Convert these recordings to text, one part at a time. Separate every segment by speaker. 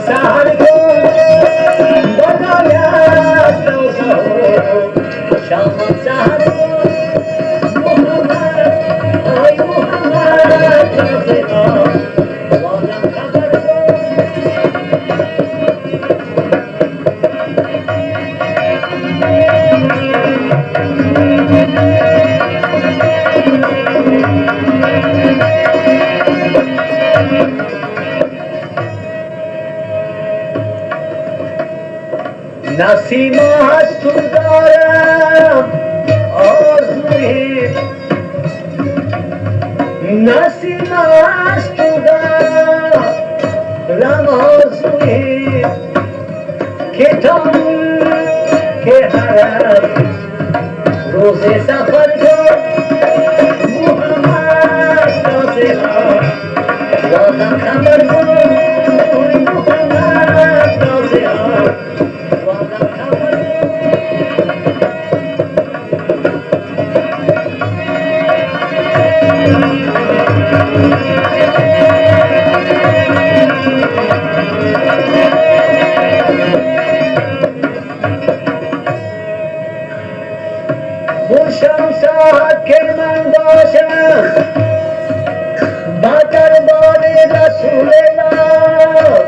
Speaker 1: سهر کن بناید روزه شام سهر کن محمد آی محمد رفیقا بازم خبر کن نسیم از تو دارم آرزوی نسیم از تو دارم آرزوی که تا که هر روز سفر کن محمد رازه ها بازم خبر کن محمد رازه ها خوشم ساعت که من باشم با دربار رسول الله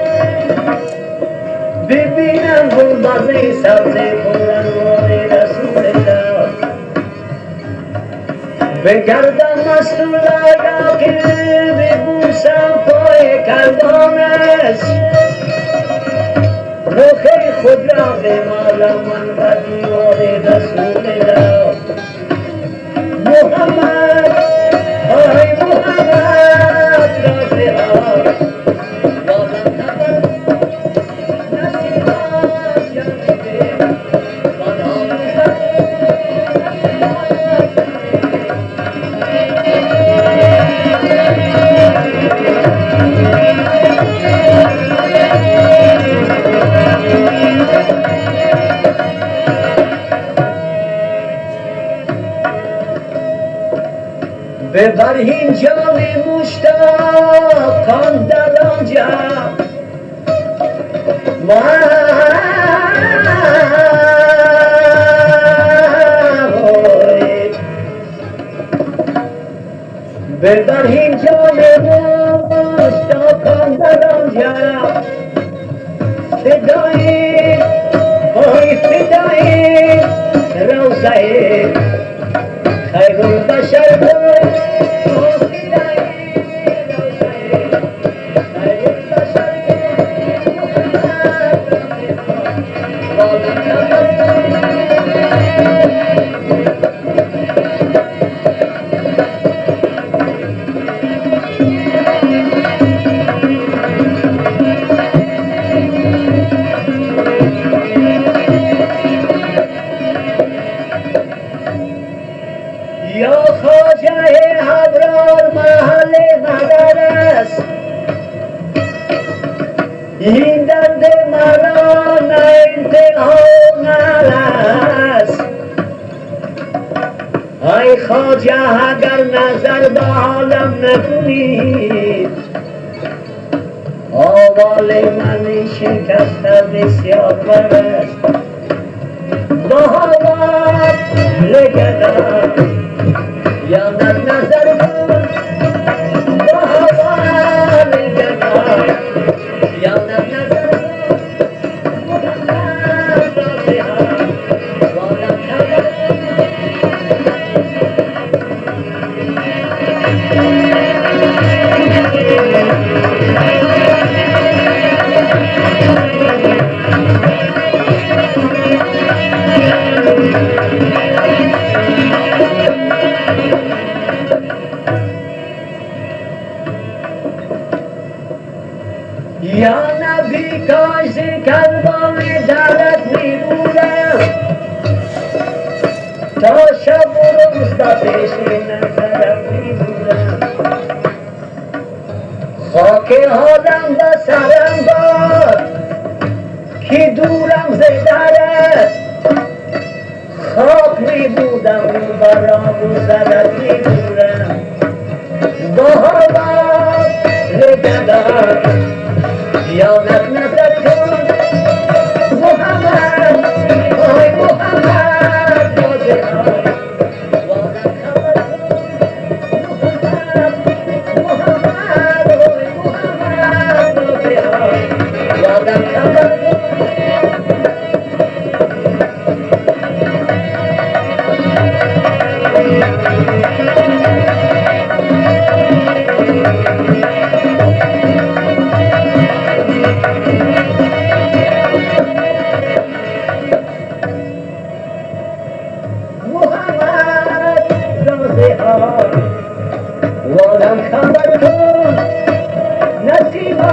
Speaker 1: ببینم گلبازه سبز پرانوار رسول الله بگردم مستولا که ببوسم پای کردانش رخ خود را بمالم من بر دیوار رسول الله محمد آی محمد رازه ها بازم خبر نصیب از جانب بنا ببرین جان مشتاقان در آنجا ببرین جان مشتاقان در آنجا فدای آی فدای روزه خیر البشر بود یا خواجه ابرار محل مدر است این درد مرا نه انتها است ای خواجه اگر نظر به حالم نکنید آوال من شکسته بسیار بر است با حالات لگدم یا نظر کن با حوال جنان یا نظر کن محمد رازه ها بازم خبر یا نبی کاش کلبان درت می بودم تا شب و روز تا پیش نظرم می بودم خاک حالم به سرم باد که دورم ز درت خاک می بودم برام و زدت می بودم با حالات لگدم یا نظر محمد رازها ولم خبر کن نصیبا